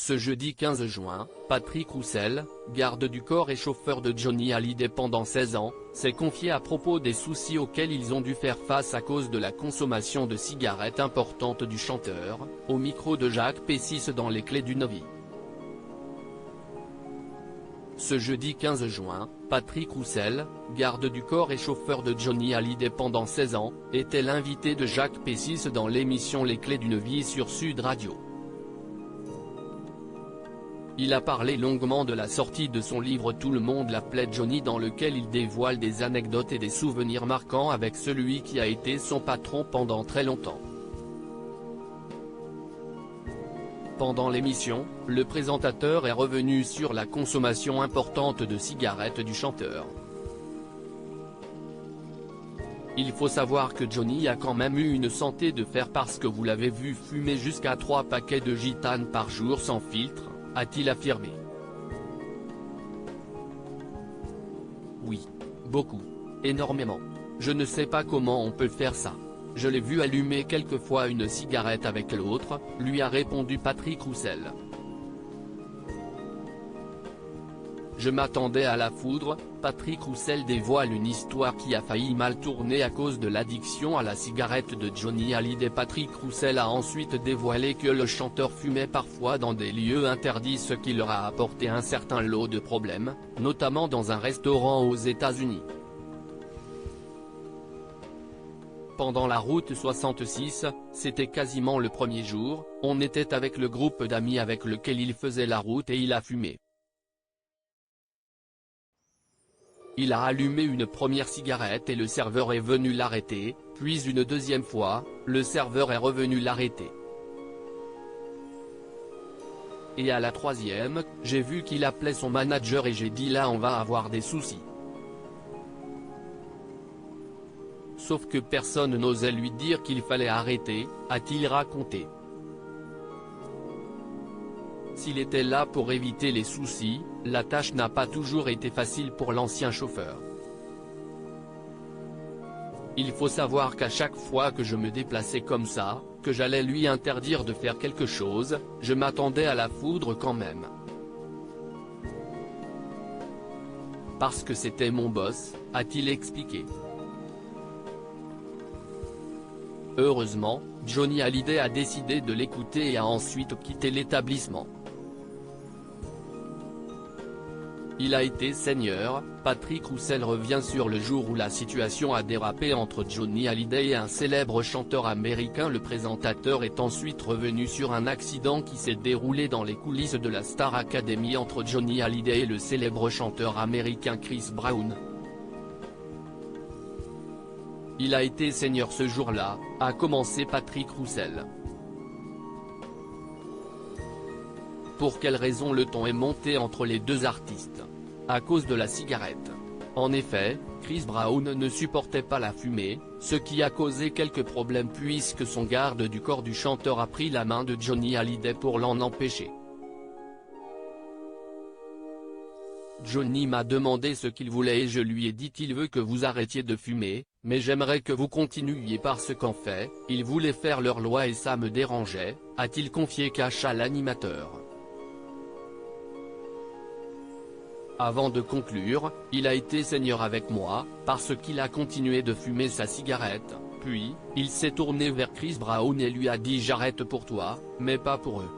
Ce jeudi 15 juin, Patrick Roussel, garde du corps et chauffeur de Johnny Hallyday pendant 16 ans, s'est confié à propos des soucis auxquels ils ont dû faire face à cause de la consommation de cigarettes importante du chanteur, au micro de Jacques Pessis dans Les Clés d'une vie. Ce jeudi 15 juin, Patrick Roussel, garde du corps et chauffeur de Johnny Hallyday pendant 16 ans, était l'invité de Jacques Pessis dans l'émission Les Clés d'une vie sur Sud Radio. Il a parlé longuement de la sortie de son livre Tout le monde l'appelait Johnny, dans lequel il dévoile des anecdotes et des souvenirs marquants avec celui qui a été son patron pendant très longtemps. Pendant l'émission, le présentateur est revenu sur la consommation importante de cigarettes du chanteur. Il faut savoir que Johnny a quand même eu une santé de fer parce que vous l'avez vu fumer jusqu'à 3 paquets de gitane par jour sans filtre, a-t-il affirmé. Oui. Beaucoup. Énormément. Je ne sais pas comment on peut faire ça. Je l'ai vu allumer quelquefois une cigarette avec l'autre, lui a répondu Patrick Roussel. Je m'attendais à la foudre. Patrick Roussel dévoile une histoire qui a failli mal tourner à cause de l'addiction à la cigarette de Johnny Hallyday. Patrick Roussel a ensuite dévoilé que le chanteur fumait parfois dans des lieux interdits, ce qui leur a apporté un certain lot de problèmes, notamment dans un restaurant aux États-Unis. Pendant la route 66, c'était quasiment le premier jour, on était avec le groupe d'amis avec lequel il faisait la route et il a fumé. Il a allumé une première cigarette et le serveur est venu l'arrêter, puis une deuxième fois, le serveur est revenu l'arrêter. Et à la troisième, j'ai vu qu'il appelait son manager et j'ai dit là on va avoir des soucis. Sauf que personne n'osait lui dire qu'il fallait arrêter, a-t-il raconté. S'il était là pour éviter les soucis, la tâche n'a pas toujours été facile pour l'ancien chauffeur. Il faut savoir qu'à chaque fois que je me déplaçais comme ça, que j'allais lui interdire de faire quelque chose, je m'attendais à la foudre quand même. Parce que c'était mon boss, a-t-il expliqué. Heureusement, Johnny Hallyday a décidé de l'écouter et a ensuite quitté l'établissement. Il a été seigneur. Patrick Roussel revient sur le jour où la situation a dérapé entre Johnny Hallyday et un célèbre chanteur américain. Le présentateur est ensuite revenu sur un accident qui s'est déroulé dans les coulisses de la Star Academy entre Johnny Hallyday et le célèbre chanteur américain Chris Brown. Il a été seigneur ce jour-là, a commencé Patrick Roussel. Pour quelle raison le ton est monté entre les deux artistes? À cause de la cigarette. En effet, Chris Brown ne supportait pas la fumée, ce qui a causé quelques problèmes puisque son garde du corps du chanteur a pris la main de Johnny Hallyday pour l'en empêcher. Johnny m'a demandé ce qu'il voulait et je lui ai dit il veut que vous arrêtiez de fumer, mais j'aimerais que vous continuiez parce qu'en fait, ils voulaient faire leur loi et ça me dérangeait, a-t-il confié cash à l'animateur. Avant de conclure, il a été seigneur avec moi, parce qu'il a continué de fumer sa cigarette, puis, il s'est tourné vers Chris Brown et lui a dit j'arrête pour toi, mais pas pour eux.